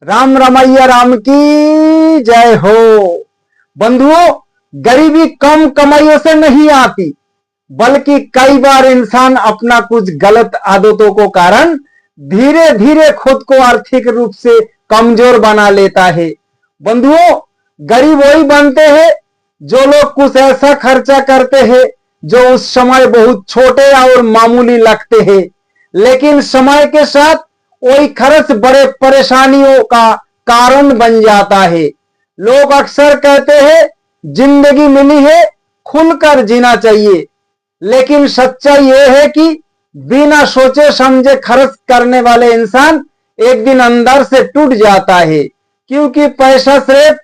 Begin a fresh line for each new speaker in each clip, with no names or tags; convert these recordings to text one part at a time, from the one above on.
राम रमैया राम की जय हो। बंधुओं, गरीबी कम कमाइयों से नहीं आती, बल्कि कई बार इंसान अपना कुछ गलत आदतों को कारण धीरे धीरे खुद को आर्थिक रूप से कमजोर बना लेता है। बंधुओं, गरीब वही बनते हैं जो लोग कुछ ऐसा खर्चा करते हैं जो उस समय बहुत छोटे और मामूली लगते हैं, लेकिन समय के साथ वही खर्च बड़े परेशानियों का कारण बन जाता है। लोग अक्सर कहते हैं जिंदगी मिली है, खुलकर जीना चाहिए, लेकिन सच्चाई यह है कि बिना सोचे समझे खर्च करने वाले इंसान एक दिन अंदर से टूट जाता है, क्योंकि पैसा सिर्फ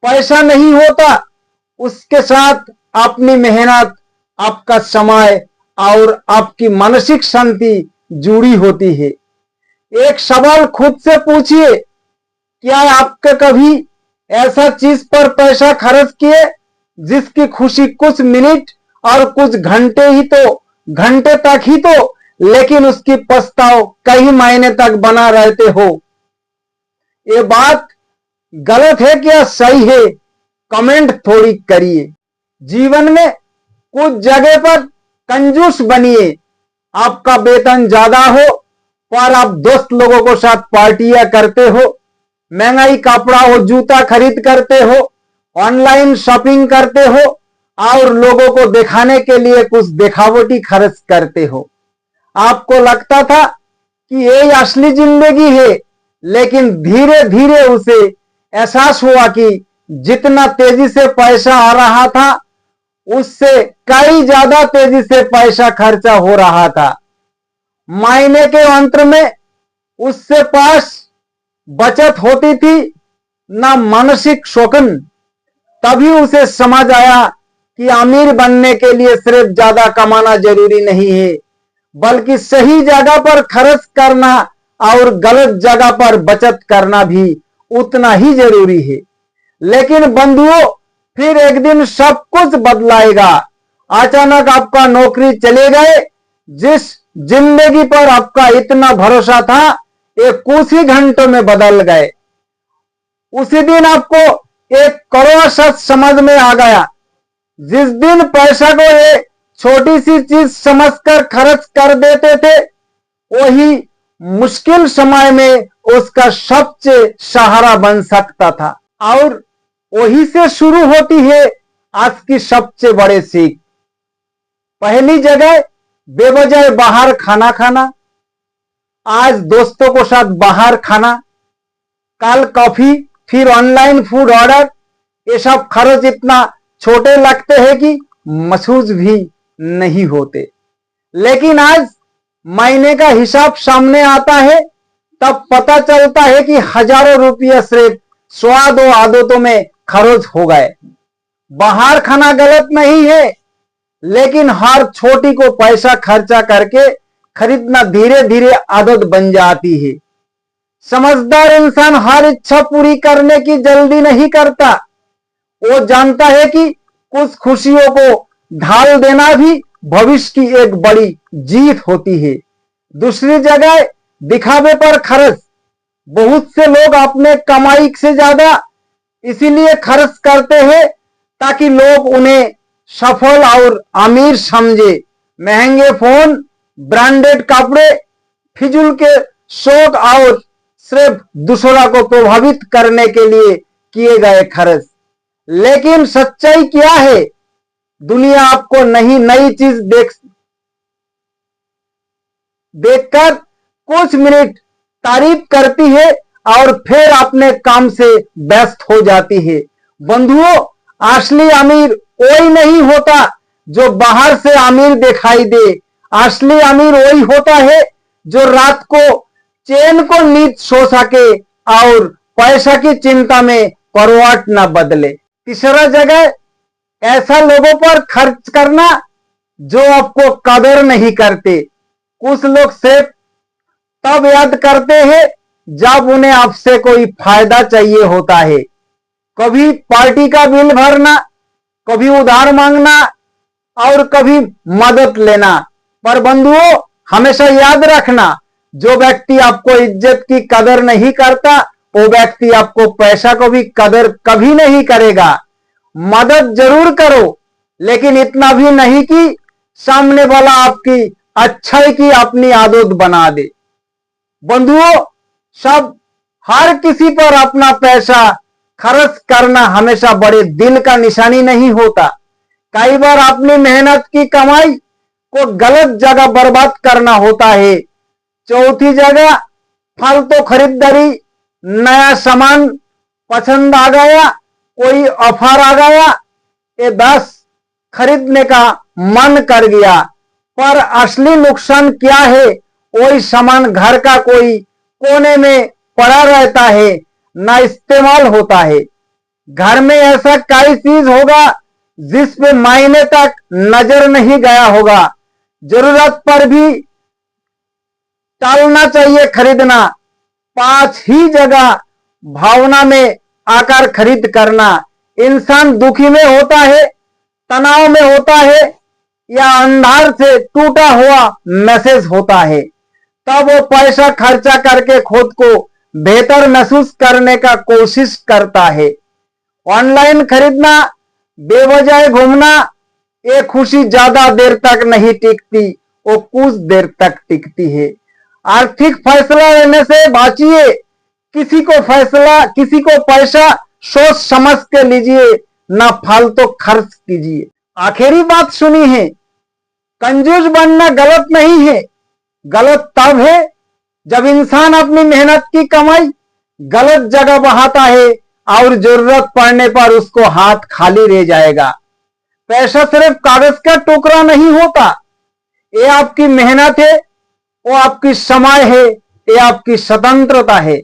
पैसा नहीं होता, उसके साथ अपनी मेहनत, आपका समय और आपकी मानसिक शांति जुड़ी होती है। एक सवाल खुद से पूछिए, क्या आपके कभी ऐसा चीज पर पैसा खर्च किए जिसकी खुशी कुछ मिनट और कुछ घंटे तक ही तो, लेकिन उसकी पछताव कई महीने तक बना रहते हो? ये बात गलत है क्या सही है? कमेंट थोड़ी करिए। जीवन में कुछ जगह पर कंजूस बनिए। आपका वेतन ज्यादा हो पर आप दोस्त लोगों के साथ पार्टियां करते हो, महंगाई कपड़ा और जूता खरीद करते हो, ऑनलाइन शॉपिंग करते हो और लोगों को दिखाने के लिए कुछ दिखावटी खर्च करते हो। आपको लगता था कि यही असली जिंदगी है, लेकिन धीरे धीरे उसे एहसास हुआ कि जितना तेजी से पैसा आ रहा था उससे कई ज्यादा तेजी से पैसा खर्चा हो रहा था। महीने के अंत में उससे पास बचत होती थी ना मानसिक शोकन। तभी उसे समझ आया कि अमीर बनने के लिए सिर्फ ज्यादा कमाना जरूरी नहीं है, बल्कि सही जगह पर खर्च करना और गलत जगह पर बचत करना भी उतना ही जरूरी है। लेकिन बंधुओं, फिर एक दिन सब कुछ बदलाएगा। अचानक आपका नौकरी चले गए, जिस जिंदगी पर आपका इतना भरोसा था ये कुछ ही घंटों में बदल गए। उसी दिन आपको एक कड़वा सच समझ में आ गया। जिस दिन पैसा को एक छोटी सी चीज समझकर खर्च कर देते थे, वही मुश्किल समय में उसका सबसे सहारा बन सकता था। और वही से शुरू होती है आज की सबसे बड़ी सीख। पहली जगह, बेवजह बाहर खाना खाना। आज दोस्तों के साथ बाहर खाना, कल कॉफी, फिर ऑनलाइन फूड ऑर्डर, ये सब खर्च इतना छोटे लगते हैं कि महसूस भी नहीं होते। लेकिन आज महीने का हिसाब सामने आता है, तब पता चलता है कि हजारों रुपये सिर्फ स्वाद और आदतों में खर्च हो गए। बाहर खाना गलत नहीं है, लेकिन हर छोटी को पैसा खर्चा करके खरीदना धीरे धीरे आदत बन जाती है। समझदार इंसान हर इच्छा पूरी करने की जल्दी नहीं करता। वो जानता है कि कुछ खुशियों को ढाल देना भी भविष्य की एक बड़ी जीत होती है। दूसरी जगह, दिखावे पर खर्च। बहुत से लोग अपने कमाई से ज्यादा इसीलिए खर्च करते हैं ताकि लोग उन्हें सफल और अमीर समझे। महंगे फोन, ब्रांडेड कपड़े, फिजूल के शौक और सिर्फ दूसरा को प्रभावित करने के लिए किए गए खर्च। लेकिन सच्चाई क्या है? दुनिया आपको नई चीज देखकर कुछ मिनट तारीफ करती है और फिर अपने काम से व्यस्त हो जाती है। बंधुओं, असली अमीर वही नहीं होता जो बाहर से अमीर दिखाई दे। असली अमीर वही होता है जो रात को चैन को नींद सो सके और पैसा की चिंता में करवट न बदले। तीसरा जगह, ऐसा लोगों पर खर्च करना जो आपको कदर नहीं करते। कुछ लोग सिर्फ तब याद करते हैं जब उन्हें आपसे कोई फायदा चाहिए होता है। कभी पार्टी का बिल भरना, कभी उधार मांगना और कभी मदद लेना। पर बंधुओं, हमेशा याद रखना, जो व्यक्ति आपको इज्जत की कदर नहीं करता वो व्यक्ति आपको पैसा को भी कदर कभी नहीं करेगा। मदद जरूर करो, लेकिन इतना भी नहीं कि सामने वाला आपकी अच्छाई की अपनी आदत बना दे। बंधुओं, सब हर किसी पर अपना पैसा खर्च करना हमेशा बड़े दिल का निशानी नहीं होता। कई बार अपनी मेहनत की कमाई को गलत जगह बर्बाद करना होता है। चौथी जगह, फालतू खरीदारी। नया सामान पसंद आ गया, कोई ऑफर आ गया, ये बस खरीदने का मन कर गया, पर असली नुकसान क्या है? वही सामान घर का कोई कोने में पड़ा रहता है, ना इस्तेमाल होता है। घर में ऐसा कई चीज होगा जिस पे महीने तक नजर नहीं गया होगा। जरूरत पर भी टालना चाहिए खरीदना। 5 ही जगह भावना में आकर खरीद करना। इंसान दुखी में होता है, तनाव में होता है, या अंधार से टूटा हुआ मैसेज होता है, तब वो पैसा खर्चा करके खुद को बेहतर महसूस करने का कोशिश करता है। ऑनलाइन खरीदना, बेवजह घूमना, ये खुशी ज्यादा देर तक नहीं टिकती, वो कुछ देर तक टिकती है। आर्थिक फैसला लेने से बचिए। किसी को पैसा सोच समझ के लीजिए, ना फालतू खर्च कीजिए। आखिरी बात सुनी है, कंजूस बनना गलत नहीं है। गलत तब है जब इंसान अपनी मेहनत की कमाई गलत जगह बहाता है और जरूरत पड़ने पर उसको हाथ खाली रह जाएगा। पैसा सिर्फ कागज का टुकड़ा नहीं होता, ये आपकी मेहनत है, वो आपकी समय है, ये आपकी स्वतंत्रता है,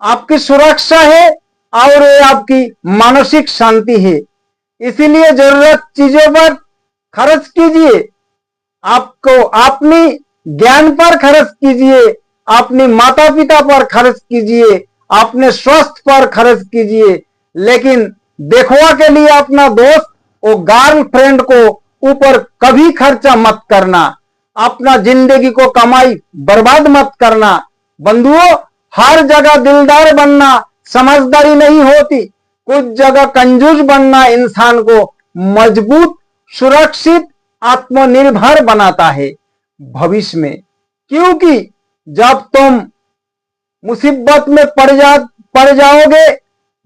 आपकी सुरक्षा है, और ये आपकी मानसिक शांति है। इसीलिए जरूरत चीजों पर खर्च कीजिए, आपको अपनी ज्ञान पर खर्च कीजिए, अपने माता पिता पर खर्च कीजिए, अपने स्वास्थ्य पर खर्च कीजिए, लेकिन देखवा के लिए अपना दोस्त और गर्लफ्रेंड को ऊपर कभी खर्चा मत करना। अपना जिंदगी को कमाई बर्बाद मत करना। बंधुओं, हर जगह दिलदार बनना समझदारी नहीं होती। कुछ जगह कंजूस बनना इंसान को मजबूत, सुरक्षित, आत्मनिर्भर बनाता है भविष्य में। क्योंकि जब तुम मुसीबत में पड़ जाओगे,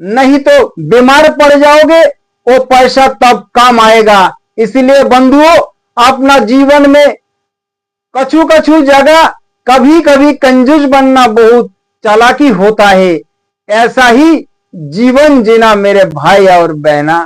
नहीं तो बीमार पड़ जाओगे, वो पैसा तब काम आएगा। इसलिए बंधुओं, अपना जीवन में कछु जगह कभी कभी कंजूस बनना बहुत चालाकी होता है। ऐसा ही जीवन जीना मेरे भाई और बहना।